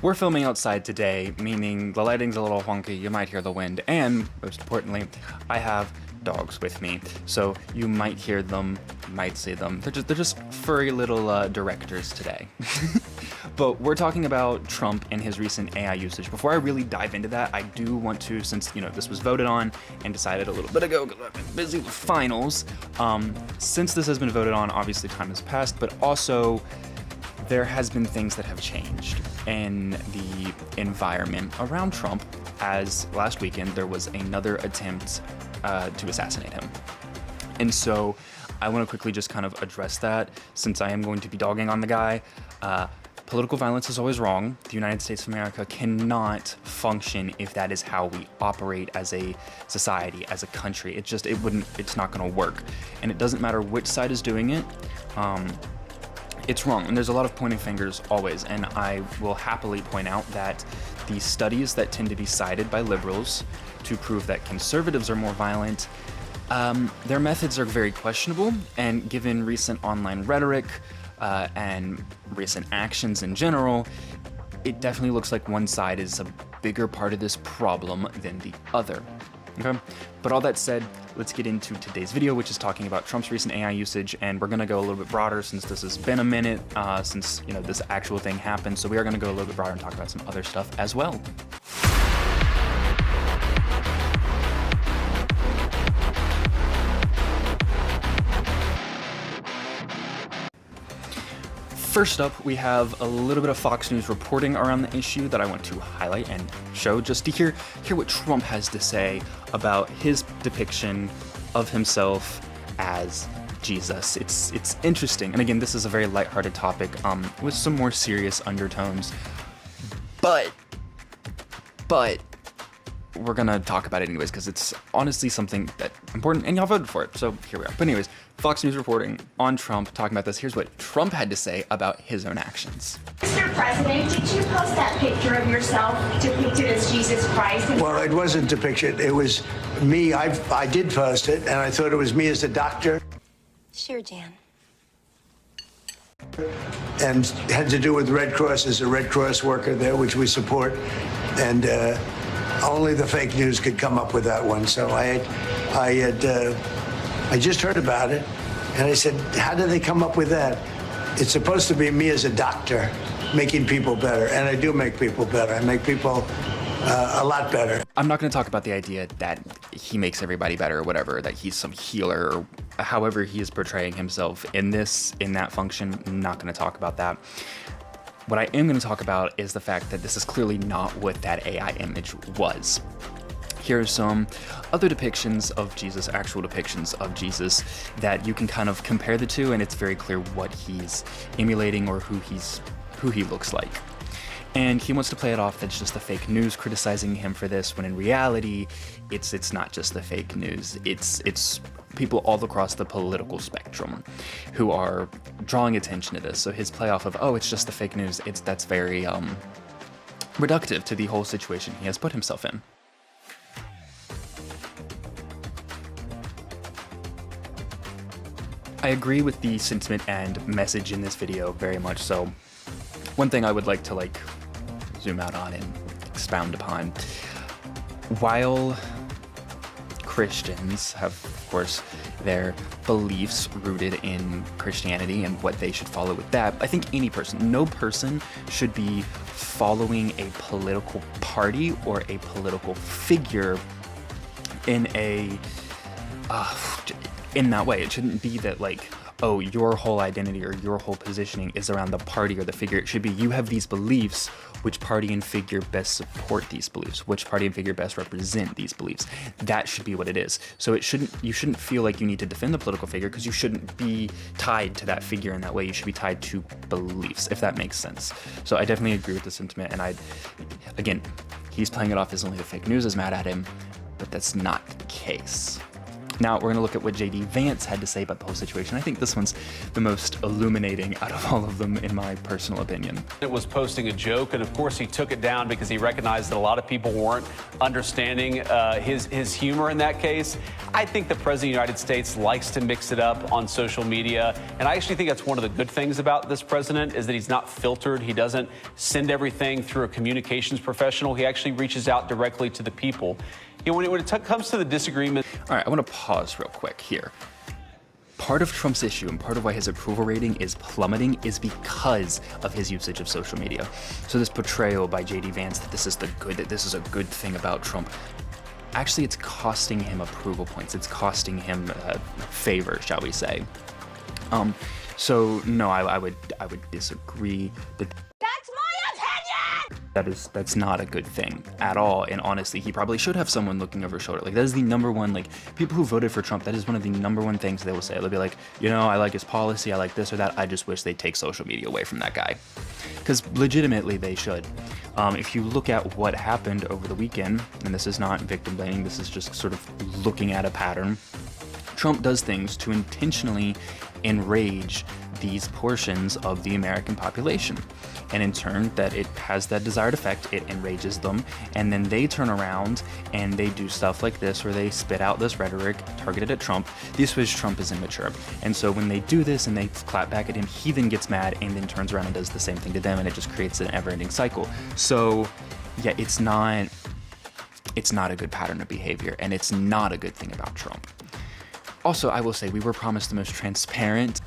We're filming outside today, meaning the lighting's a little wonky, you might hear the wind, and most importantly, I have dogs with me, so you might hear them, you might see them. They're just furry little directors today. But we're talking about Trump and his recent AI usage. Before I really dive into that, I do want to, since this was voted on and decided a little bit ago because I've been busy with finals, since this has been voted on, obviously time has passed, but also there has been things that have changed in the environment around Trump, as last weekend there was another attempt to assassinate him. And so I want to quickly just kind of address that, since I am going to be dogging on the guy. Political violence is always wrong. The United States of America cannot function if that is how we operate as a society, as a country. It's not gonna work. And it doesn't matter which side is doing it, it's wrong. And there's a lot of pointing fingers always. And I will happily point out that the studies that tend to be cited by liberals to prove that conservatives are more violent, their methods are very questionable, and given recent online rhetoric, and recent actions in general, it definitely looks like one side is a bigger part of this problem than the other. Okay? But all that said, let's get into today's video, which is talking about Trump's recent AI usage, and we're gonna go a little bit broader since this has been a minute since this actual thing happened. So we are gonna go a little bit broader and talk about some other stuff as well. First up, we have a little bit of Fox News reporting around the issue that I want to highlight and show, just to hear what Trump has to say about his depiction of himself as Jesus. It's interesting, and again, this is a very lighthearted topic with some more serious undertones, but we're gonna talk about it anyways because it's honestly something that's important, and y'all voted for it, so here we are. But anyways, Fox News reporting on Trump, talking about this. Here's what Trump had to say about his own actions. Mr. President, did you post that picture of yourself depicted as Jesus Christ? Well, it wasn't depicted. It was me. I did post it, and I thought it was me as a doctor. Sure, Jan. And had to do with Red Cross, as a Red Cross worker there, which we support. And only the fake news could come up with that one. So I just heard about it, and I said, how did they come up with that? It's supposed to be me as a doctor making people better, and I do make people better. I make people a lot better. I'm not going to talk about the idea that he makes everybody better or whatever, that he's some healer or however he is portraying himself in that function. I'm not going to talk about that. What I am going to talk about is the fact that this is clearly not what that AI image was. Here are some other depictions of Jesus, actual depictions of Jesus, that you can kind of compare the two, and it's very clear what he's emulating or who he looks like. And he wants to play it off that's just the fake news criticizing him for this, when in reality, it's not just the fake news. It's people all across the political spectrum who are drawing attention to this. So his playoff of, oh, it's just the fake news, that's very reductive to the whole situation he has put himself in. I agree with the sentiment and message in this video very much so. One thing I would like to zoom out on and expound upon. While Christians have, of course, their beliefs rooted in Christianity and what they should follow with that, I think no person should be following a political party or a political figure in that way. It shouldn't be that oh, your whole identity or your whole positioning is around the party or the figure. It should be you have these beliefs, which party and figure best support these beliefs, which party and figure best represent these beliefs. That should be what it is. So you shouldn't feel like you need to defend the political figure, because you shouldn't be tied to that figure in that way. You should be tied to beliefs, if that makes sense. So I definitely agree with the sentiment, and again, he's playing it off as only the fake news is mad at him, but that's not the case. Now, we're going to look at what J.D. Vance had to say about the whole situation. I think this one's the most illuminating out of all of them, in my personal opinion. It was posting a joke, and of course he took it down because he recognized that a lot of people weren't understanding his humor in that case. I think the President of the United States likes to mix it up on social media, and I actually think that's one of the good things about this president is that he's not filtered. He doesn't send everything through a communications professional. He actually reaches out directly to the people. You know, when it comes to the disagreement... All right, I want to pause real quick here. Part of Trump's issue and part of why his approval rating is plummeting is because of his usage of social media. So this portrayal by J.D. Vance that this is a good thing about Trump. Actually, it's costing him approval points. It's costing him favor, shall we say. So no, I would disagree that that's not a good thing at all. And honestly, he probably should have someone looking over his shoulder. Like, that is the number one, like, people who voted for Trump, that is one of the number one things they will say. They'll be like, you know, I like his policy, I like this or that, I just wish they'd take social media away from that guy. Because legitimately they should. If you look at what happened over the weekend, and this is not victim blaming, this is just sort of looking at a pattern, Trump does things to intentionally enrage these portions of the American population. And in turn, that it has that desired effect, it enrages them, and then they turn around and they do stuff like this, where they spit out this rhetoric targeted at Trump. This was Trump is immature. And so when they do this and they clap back at him, he then gets mad and then turns around and does the same thing to them, and it just creates an ever-ending cycle. So yeah, it's not a good pattern of behavior, and it's not a good thing about Trump. Also, I will say, we were promised the most transparent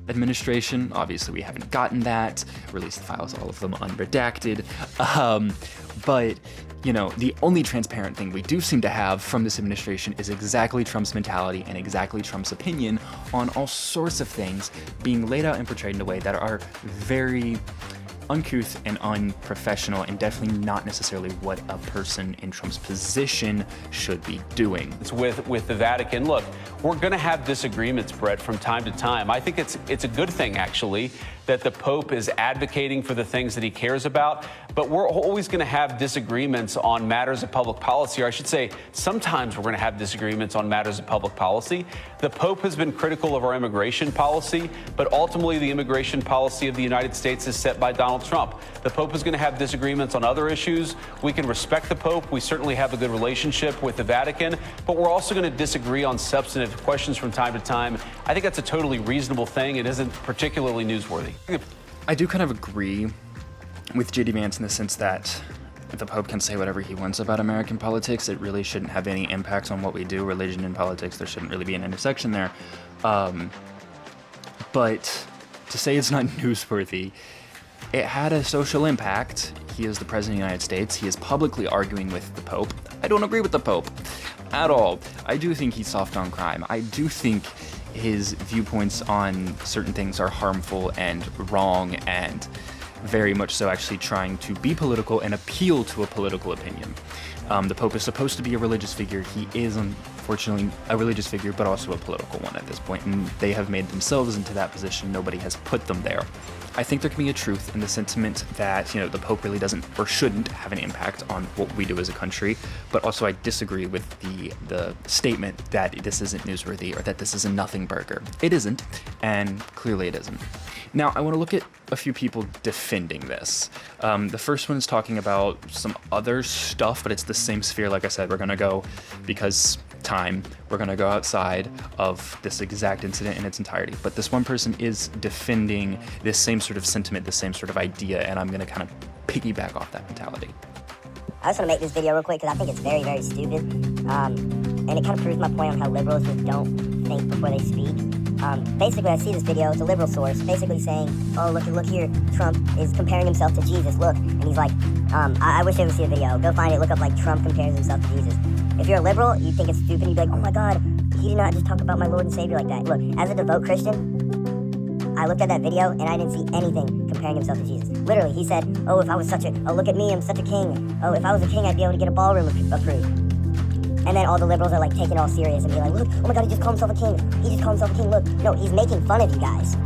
administration. Obviously, we haven't gotten that. Release the files, all of them unredacted. But, you know, the only transparent thing we do seem to have from this administration is exactly Trump's mentality and exactly Trump's opinion on all sorts of things being laid out and portrayed in a way that are very uncouth and unprofessional, and definitely not necessarily what a person in Trump's position should be doing. It's with the Vatican. Look, we're going to have disagreements, Brett, from time to time. I think it's a good thing, actually, that the Pope is advocating for the things that he cares about, but we're always going to have disagreements on matters of public policy, or I should say, sometimes we're going to have disagreements on matters of public policy. The Pope has been critical of our immigration policy, but ultimately the immigration policy of the United States is set by Donald Trump. The Pope is going to have disagreements on other issues. We can respect the Pope. We certainly have a good relationship with the Vatican, but we're also going to disagree on substantive questions from time to time. I think that's a totally reasonable thing. It isn't particularly newsworthy. I do kind of agree with J.D. Vance in the sense that the Pope can say whatever he wants about American politics. It really shouldn't have any impact on what we do. Religion and politics, there shouldn't really be an intersection there. But to say it's not newsworthy, it had a social impact. He is the President of the United States. He is publicly arguing with the Pope. I don't agree with the Pope at all. I do think he's soft on crime. I do think his viewpoints on certain things are harmful and wrong, and very much so actually trying to be political and appeal to a political opinion. The Pope is supposed to be a religious figure. He is, unfortunately, a religious figure, but also a political one at this point, and they have made themselves into that position. Nobody has put them there. I think there can be a truth in the sentiment that, you know, the Pope really doesn't or shouldn't have an impact on what we do as a country, but also I disagree with the statement that this isn't newsworthy or that this is a nothing burger. It isn't, and clearly it isn't. Now, I want to look at a few people defending this. The first one is talking about some other stuff, but it's the same sphere. Like I said, we're going to go, because time, we're going to go outside of this exact incident in its entirety. But this one person is defending this same sort of sentiment, this same sort of idea, and I'm going to kind of piggyback off that mentality. I just want to make this video real quick because I think it's very, very stupid. And it kind of proves my point on how liberals just don't think before they speak. Basically, I see this video, it's a liberal source, basically saying, oh, look here, Trump is comparing himself to Jesus, look. And he's like, I wish they would see the video. Go find it, look up, like, Trump compares himself to Jesus. If you're a liberal, you think it's stupid, you'd be like, oh my God, he did not just talk about my Lord and Savior like that. Look, as a devout Christian, I looked at that video and I didn't see anything comparing himself to Jesus. Literally, he said, oh, if I was look at me, I'm such a king. Oh, if I was a king, I'd be able to get a ballroom approved. And then all the liberals are like taking it all serious and be like, look, oh my God, he just called himself a king. He just called himself a king, look. No, he's making fun of you guys.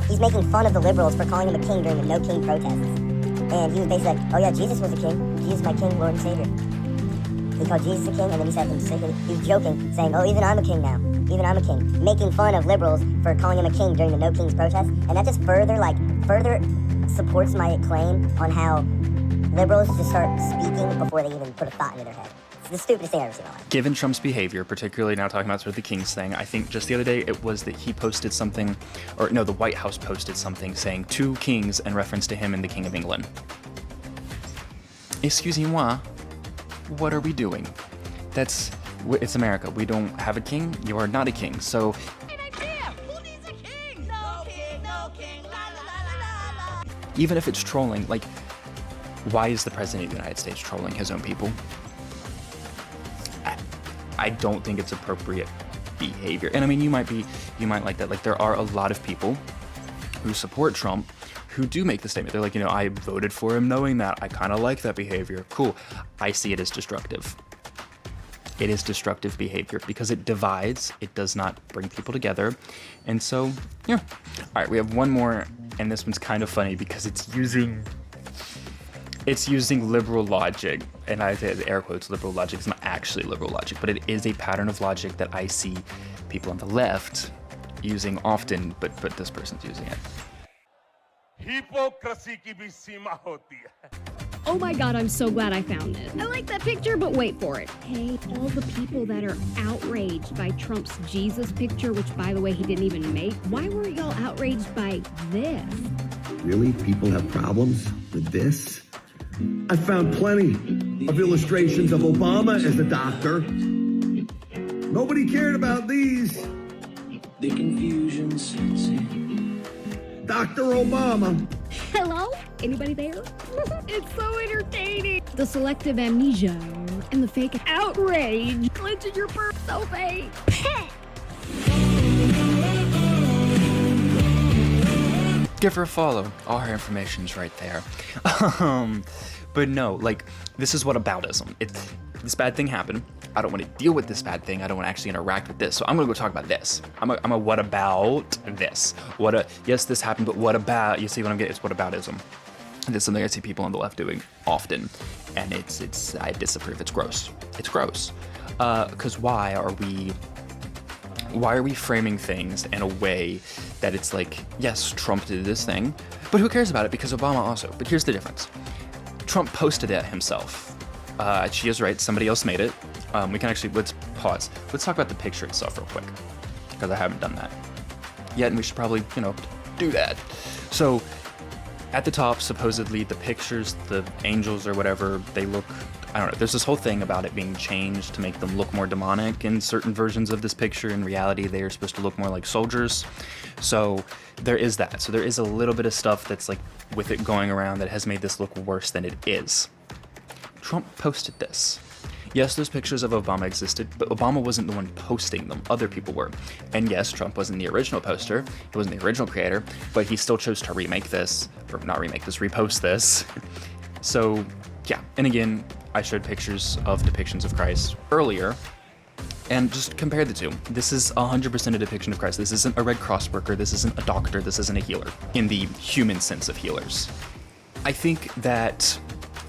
He's making fun of the liberals for calling him a king during the No King protests. And he was basically like, oh yeah, Jesus was a king. Jesus is my king, Lord and Savior. He called Jesus a king, and then he said he was joking, saying, oh, even I'm a king now. Even I'm a king. Making fun of liberals for calling him a king during the No Kings protest. And that just further supports my claim on how liberals just start speaking before they even put a thought into their head. It's the stupidest thing I've ever seen in my life. Given Trump's behavior, particularly now talking about sort of the Kings thing, I think just the other day it was that he posted something, or no, the White House posted something saying 2 kings in reference to him and the King of England. Excusez-moi, what are we doing? It's America. We don't have a king. You are not a king. So An idea! Who needs a king? No king, no king, la la la la la. even if it's trolling, like, why is the president of the United States trolling his own people? I don't think it's appropriate behavior. And I mean, you might like that. Like, there are a lot of people who support Trump who do make the statement. They're like, I voted for him knowing that. I kind of like that behavior. Cool. I see it as destructive. It is destructive behavior because it divides. It does not bring people together. And so, yeah. All right, we have one more, and this one's kind of funny because it's using liberal logic, and I say air quotes liberal logic. It's not actually liberal logic, but it is a pattern of logic that I see people on the left using often, but this person's using it. Hypocrisy की भी सीमा होती है. Oh my god, I'm so glad I found this. I like that picture, but wait for it. Hey, all the people that are outraged by Trump's Jesus picture, which by the way he didn't even make, why weren't y'all outraged by this? Really? People have problems with this? I found plenty of illustrations of Obama as a doctor. Nobody cared about these. The confusion's Dr. Obama. Hello? Anybody there? It's so entertaining. The selective amnesia and the fake outrage. Clenching your purse so fake. Give her a follow. All her information's right there. But no, like, this is whataboutism. This bad thing happened. I don't want to deal with this bad thing. I don't want to actually interact with this. So I'm going to go talk about this. I'm a what about this? Yes, this happened, but what about? You see what I'm getting? It's whataboutism. And it's something I see people on the left doing often. And I disapprove. It's gross. It's gross. Because why are we framing things in a way that it's like, yes, Trump did this thing, but who cares about it? Because Obama also. But here's the difference. Trump posted it himself. She is right. Somebody else made it. We can actually, let's pause. Let's talk about the picture itself real quick, because I haven't done that yet, and we should probably, do that. So at the top, supposedly the pictures, the angels or whatever, they look, I don't know, there's this whole thing about it being changed to make them look more demonic in certain versions of this picture. In reality, they are supposed to look more like soldiers. So there is that. So there is a little bit of stuff that's like with it going around that has made this look worse than it is. Trump posted this. Yes, those pictures of Obama existed, but Obama wasn't the one posting them. Other people were. And yes, Trump wasn't the original poster. He wasn't the original creator, but he still chose to repost this. So, yeah. And again, I showed pictures of depictions of Christ earlier, and just compare the two. This is 100% a depiction of Christ. This isn't a Red Cross worker. This isn't a doctor. This isn't a healer, in the human sense of healers. I think that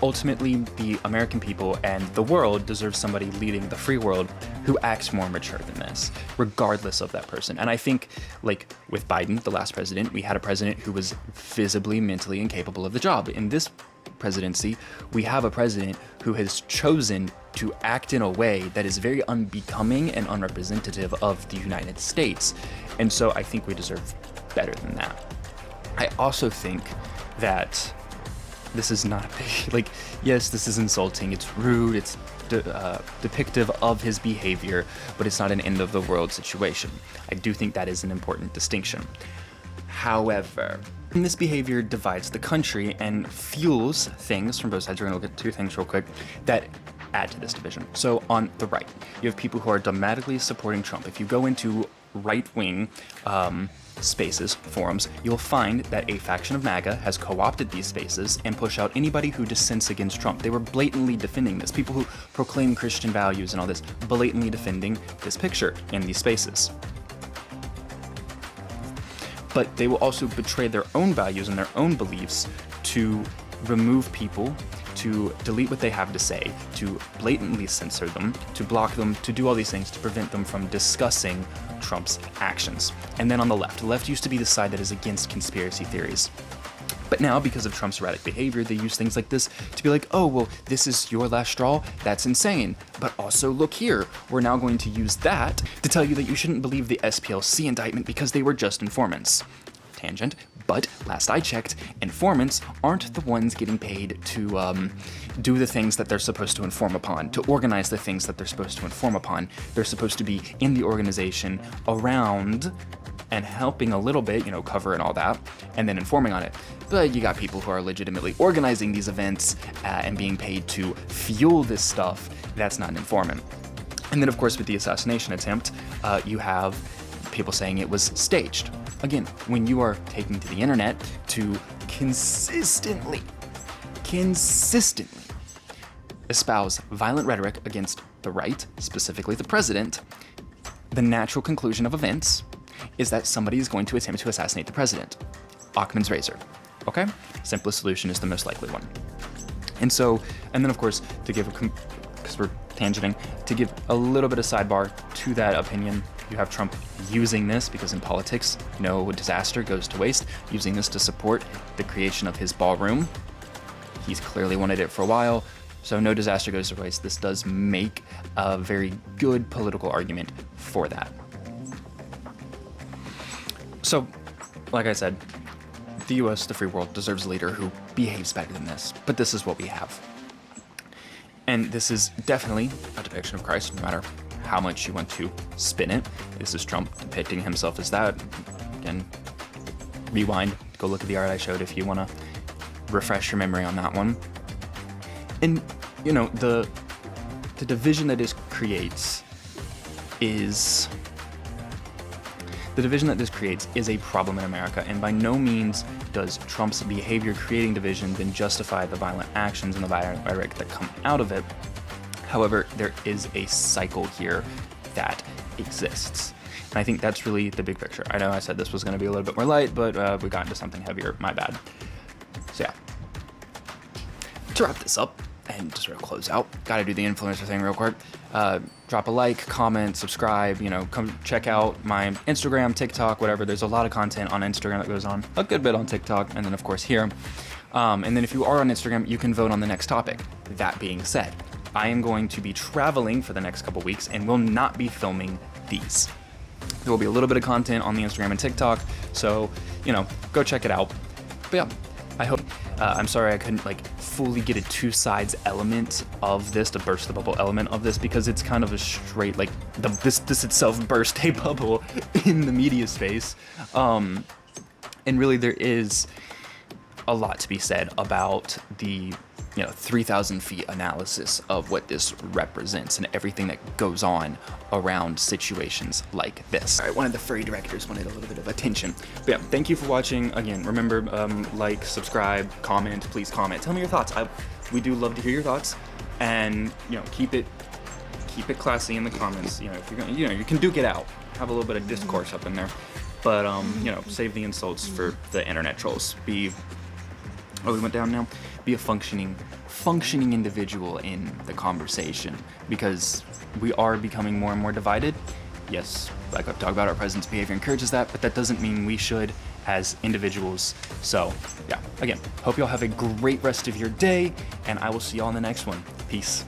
ultimately, the American people and the world deserve somebody leading the free world who acts more mature than this, regardless of that person. And I think, like with Biden, the last president, we had a president who was visibly mentally incapable of the job. In this presidency, we have a president who has chosen to act in a way that is very unbecoming and unrepresentative of the United States. And so I think we deserve better than that. I also think that this is not yes, this is insulting, it's rude, it's depictive of his behavior, but it's not an end of the world situation. I do think that is an important distinction. However, this behavior divides the country and fuels things from both sides. We're going to look at two things real quick that add to this division. So on the right, you have people who are dramatically supporting Trump. If you go into right-wing spaces, forums, you'll find that a faction of MAGA has co-opted these spaces and push out anybody who dissents against Trump. They were blatantly defending this. People who proclaim Christian values and all this, blatantly defending this picture in these spaces. But they will also betray their own values and their own beliefs to remove people, to delete what they have to say, to blatantly censor them, to block them, to do all these things to prevent them from discussing Trump's actions. And then on the left used to be the side that is against conspiracy theories. But now, because of Trump's erratic behavior, they use things like this to be like, oh, well, this is your last straw? That's insane. But also, look here, we're now going to use that to tell you that you shouldn't believe the SPLC indictment because they were just informants. Tangent. But last I checked, informants aren't the ones getting paid to do the things that they're supposed to inform upon, to organize the things that they're supposed to inform upon. They're supposed to be in the organization, around, and helping a little bit, cover and all that, and then informing on it. But you got people who are legitimately organizing these events and being paid to fuel this stuff. That's not an informant. And then, of course, with the assassination attempt, you have people saying it was staged. Again, when you are taking to the internet to consistently espouse violent rhetoric against the right, specifically the president, the natural conclusion of events is that somebody is going to attempt to assassinate the president. Occam's razor. Okay? Simplest solution is the most likely one. And then of course, because we're tangenting, to give a little bit of sidebar to that opinion, you have Trump using this, because in politics, no disaster goes to waste, using this to support the creation of his ballroom. He's clearly wanted it for a while, so no disaster goes to waste. This does make a very good political argument for that. So, like I said, the US, the free world, deserves a leader who behaves better than this, but this is what we have. And this is definitely a depiction of Christ, no matter how much you want to spin it. This is Trump depicting himself as that. Again, rewind, go look at the art I showed if you want to refresh your memory on that one. And, the division that this creates is... The division that this creates is a problem in America, and by no means does Trump's behavior creating division then justify the violent actions and the violent rhetoric that come out of it. However, there is a cycle here that exists. And I think that's really the big picture. I know I said this was going to be a little bit more light, but we got into something heavier. My bad. So yeah. To wrap this up and to sort of close out, gotta do the influencer thing real quick. Drop a like, comment, subscribe, come check out my Instagram, TikTok, whatever. There's a lot of content on Instagram that goes on, a good bit on TikTok, and then of course here. And then if you are on Instagram, you can vote on the next topic. That being said, I am going to be traveling for the next couple weeks and will not be filming these. There will be a little bit of content on the Instagram and TikTok, so, go check it out. But yeah, I hope, I'm sorry I couldn't fully get a two sides element of this, to burst the bubble element of this, because it's kind of a straight, this itself burst a bubble in the media space. And really there is a lot to be said about the 3,000 feet analysis of what this represents and everything that goes on around situations like this. All right, one of the furry directors wanted a little bit of attention. But yeah, thank you for watching. Again, remember, like, subscribe, comment, please comment. Tell me your thoughts. We do love to hear your thoughts, and keep it classy in the comments. If you're gonna, you can duke it out. Have a little bit of discourse up in there, but save the insults for the internet trolls. We went down now. Be a functioning individual in the conversation, because we are becoming more and more divided. Yes, like I've talked about, our president's behavior encourages that, but that doesn't mean we should as individuals. So yeah, again, hope y'all have a great rest of your day, and I will see y'all in the next one. Peace.